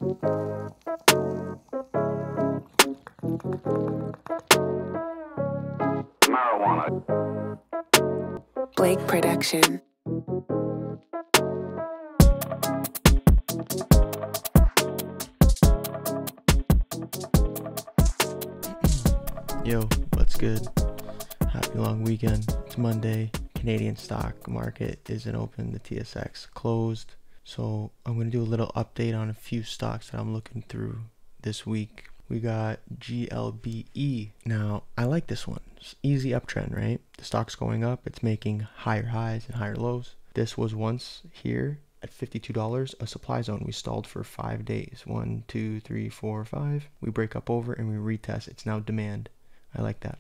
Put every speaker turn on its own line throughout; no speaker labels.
Glbe production.
Yo, what's good? Happy long weekend. It's Monday. Canadian stock market isn't open. The TSX closed. So I'm going to do a little update on a few stocks that I'm looking through this week. We got Glbe. Now, I like this one. It's easy uptrend, right? The stock's going up. It's making higher highs and higher lows. This was once here at $52, a supply zone. We stalled for 5 days. 1, 2, 3, 4, 5. We break up over and we retest. It's now demand. I like that.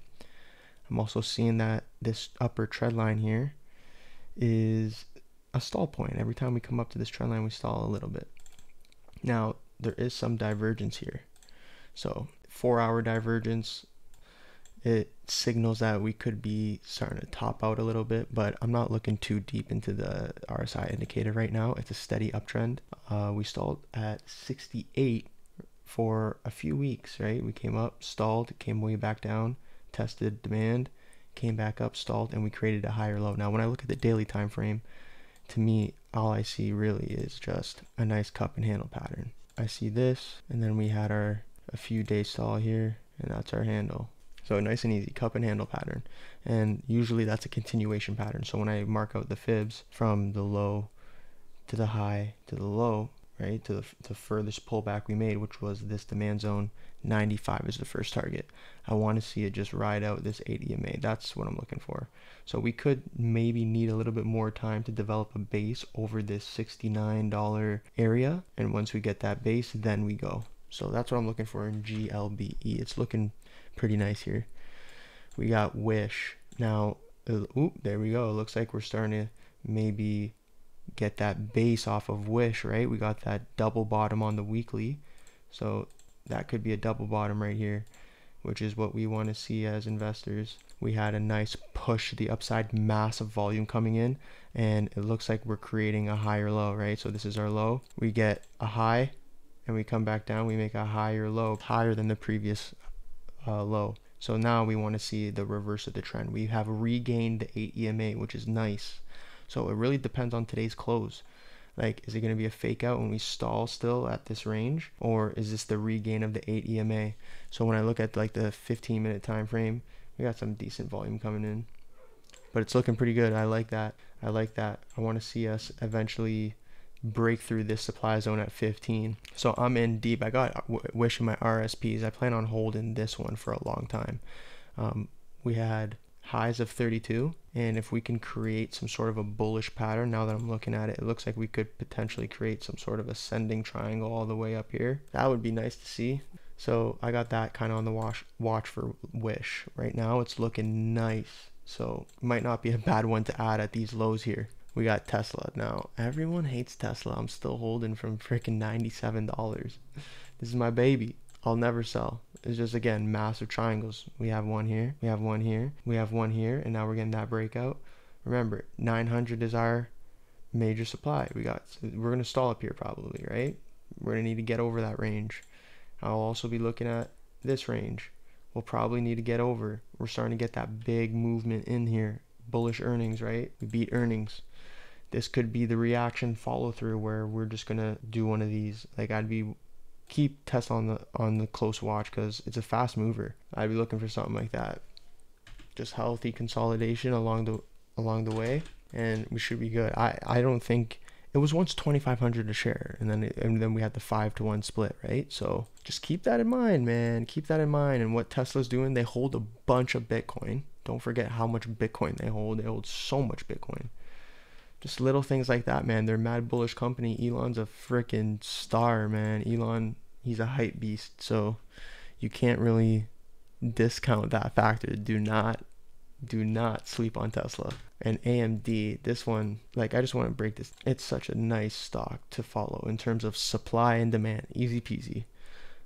I'm also seeing that this upper trend line here is a stall point. Every time we come up to this trend line, we stall a little bit. Now, there is some divergence here. So 4-hour divergence, it signals that we could be starting to top out a little bit, but I'm not looking too deep into the RSI indicator right now. It's a steady uptrend. We stalled at 68 for a few weeks, right? We came up, stalled, came way back down, tested demand, came back up, stalled, and we created a higher low. Now, when I look at the daily time frame, to me, all I see really is just a nice cup and handle pattern. I see this, and then we had a few days stall here, and that's our handle. So nice and easy, cup and handle pattern. And usually that's a continuation pattern. So when I mark out the fibs from the low to the high to the low, right, to the furthest pullback we made, which was this demand zone, 95 is the first target. I want to see it just ride out this 8 EMA. That's what I'm looking for. So we could maybe need a little bit more time to develop a base over this $69 area. And once we get that base, then we go. So that's what I'm looking for in Glbe. It's looking pretty nice here. We got Wish. Now, there we go. It looks like we're starting to maybe get that base off of Wish, right? We got that double bottom on the weekly. So that could be a double bottom right here, which is what we want to see as investors. We had a nice push to the upside, massive volume coming in, and it looks like we're creating a higher low, right? So this is our low. We get a high and we come back down, we make a higher low, higher than the previous low. So now we want to see the reverse of the trend. We have regained the 8 EMA, which is nice. So it really depends on today's close. Like, is it going to be a fake out when we stall still at this range, or is this the regain of the 8 EMA? So when I look at like the 15-minute time frame, we got some decent volume coming in, but it's looking pretty good. I like that. I like that. I want to see us eventually break through this supply zone at 15. So I'm in deep. I got Wish in my RSPs. I plan on holding this one for a long time. We had highs of 32, and if we can create some sort of a bullish pattern, now that I'm looking at it, it looks like we could potentially create some sort of ascending triangle all the way up here. That would be nice to see. So I got that kind of on the watch for Wish. Right now it's looking nice, so it might not be a bad one to add at these lows here. We got Tesla. Now everyone hates Tesla. I'm still holding from freaking $97. This is my baby. I'll never sell. It's just, again, massive triangles. We have one here, we have one here, we have one here, and now we're getting that breakout. Remember, 900 is our major supply. We're going to stall up here probably, right? We're going to need to get over that range. I'll also be looking at this range. We'll probably need to get over. We're starting to get that big movement in here. Bullish earnings, right? We beat earnings. This could be the reaction follow through where we're just going to do one of these. Like, keep Tesla on the close watch because it's a fast mover. I'd be looking for something like that. Just healthy consolidation along the way, and we should be good. I don't think it was once 2,500 a share, and then we had the 5-to-1 split, right? So just keep that in mind, man. Keep that in mind. And what Tesla's doing, they hold a bunch of Bitcoin. Don't forget how much Bitcoin they hold. They hold so much Bitcoin. Just little things like that, man. They're a mad bullish company. Elon's a freaking star, man. Elon, he's a hype beast. So you can't really discount that factor. Do not sleep on Tesla. And AMD, this one, like, I just want to break this. It's such a nice stock to follow in terms of supply and demand. Easy peasy.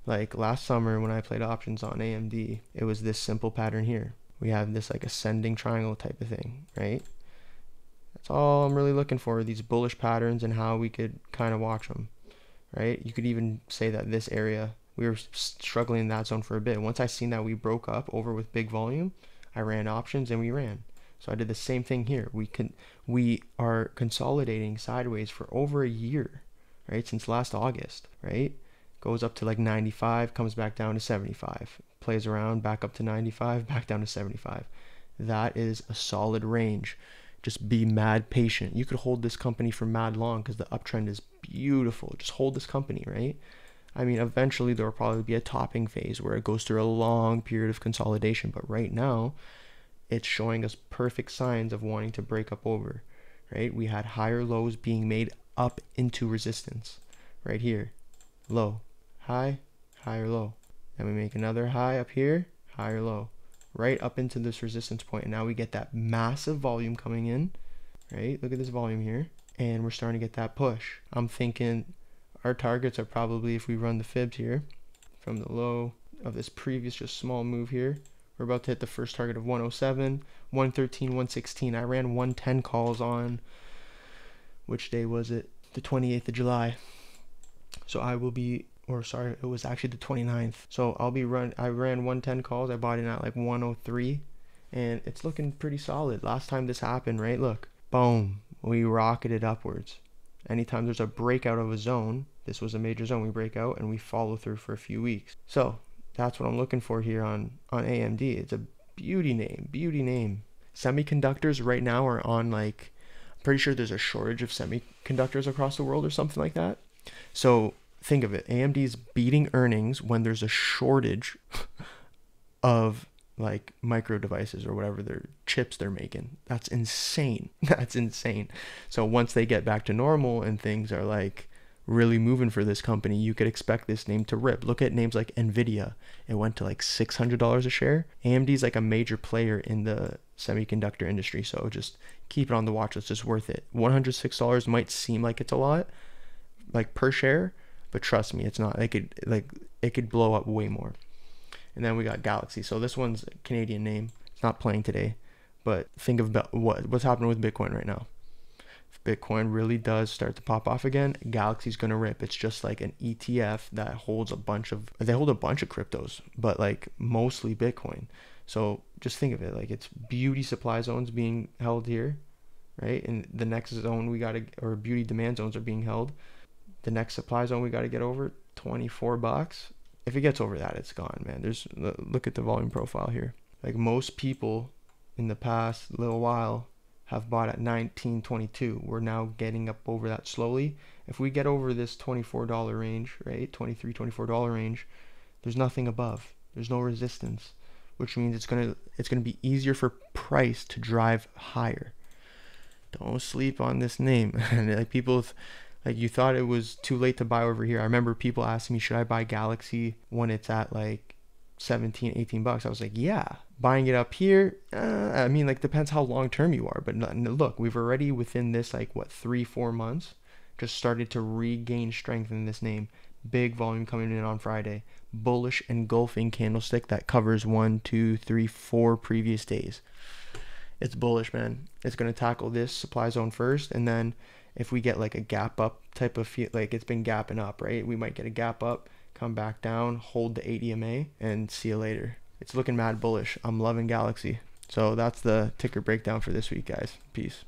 Like last summer when I played options on AMD, it was this simple pattern here. We have this like ascending triangle type of thing, right? That's all I'm really looking for, these bullish patterns and how we could kind of watch them. right? You could even say that this area, we were struggling in that zone for a bit. Once I seen that we broke up over with big volume, I ran options and we ran. So I did the same thing here. We are consolidating sideways for over a year, right? Since last August, right? Goes up to like 95, comes back down to 75, plays around, back up to 95, back down to 75. That is a solid range. Just be mad patient. You could hold this company for mad long because the uptrend is beautiful. Just hold this company, right? I mean, eventually there will probably be a topping phase where it goes through a long period of consolidation, but right now it's showing us perfect signs of wanting to break up over, right? We had higher lows being made up into resistance right here. Low, high, higher low. Then we make another high up here, higher low, right up into this resistance point. And now we get that massive volume coming in, right? Look at this volume here. And we're starting to get that push. I'm thinking our targets are probably, if we run the fibs here, from the low of this previous just small move here, we're about to hit the first target of 107, 113, 116. I ran 110 calls on, which day was it? The 28th of July. So I will be, or sorry, it was actually the 29th. So I ran 110 calls. I bought in at like 103, and it's looking pretty solid. Last time this happened, right? Look, boom, we rocketed upwards. Anytime there's a breakout of a zone, this was a major zone, we break out and we follow through for a few weeks. So that's what I'm looking for here on AMD. It's a beauty name. Semiconductors right now are on, like, I'm pretty sure there's a shortage of semiconductors across the world or something like that. So think of it, AMD is beating earnings when there's a shortage of like micro devices or whatever their chips they're making. That's insane. That's insane. So once they get back to normal and things are like really moving for this company, you could expect this name to rip. Look at names like Nvidia. It went to like $600 a share. AMD is like a major player in the semiconductor industry, so just keep it on the watch list. It's worth it. $106 might seem like it's a lot, like per share, but trust me, it's not. It could blow up way more. And then we got Glxy. So this one's a Canadian name. It's not playing today, but think of what's happening with Bitcoin right now. If Bitcoin really does start to pop off again, Glxy's gonna rip. It's just like an ETF that holds they hold a bunch of cryptos, but like mostly Bitcoin. So just think of it like it's beauty supply zones being held here, right? And the next zone or beauty demand zones are being held. The next supply zone we got to get over, $24. If it gets over that, it's gone, man. Look at the volume profile here. Like most people in the past little while have bought at 19, 22. We're now getting up over that slowly. If we get over this $24 range, right, $23, $24 range, there's nothing above. There's no resistance, which means it's gonna be easier for price to drive higher. Don't sleep on this name. And like people. Like you thought it was too late to buy over here. I remember people asking me, should I buy Glxy when it's at like 17, 18 bucks? I was like, yeah. Buying it up here, I mean, like depends how long term you are. But look, we've already within this like what 3-4 months just started to regain strength in this name. Big volume coming in on Friday. Bullish engulfing candlestick that covers 1, 2, 3, 4 previous days. It's bullish, man. It's gonna tackle this supply zone first, and then if we get like a gap up type of feel, like it's been gapping up, right? We might get a gap up, come back down, hold the 80 MA, and see you later. It's looking mad bullish. I'm loving Glxy. So that's the ticker breakdown for this week, guys. Peace.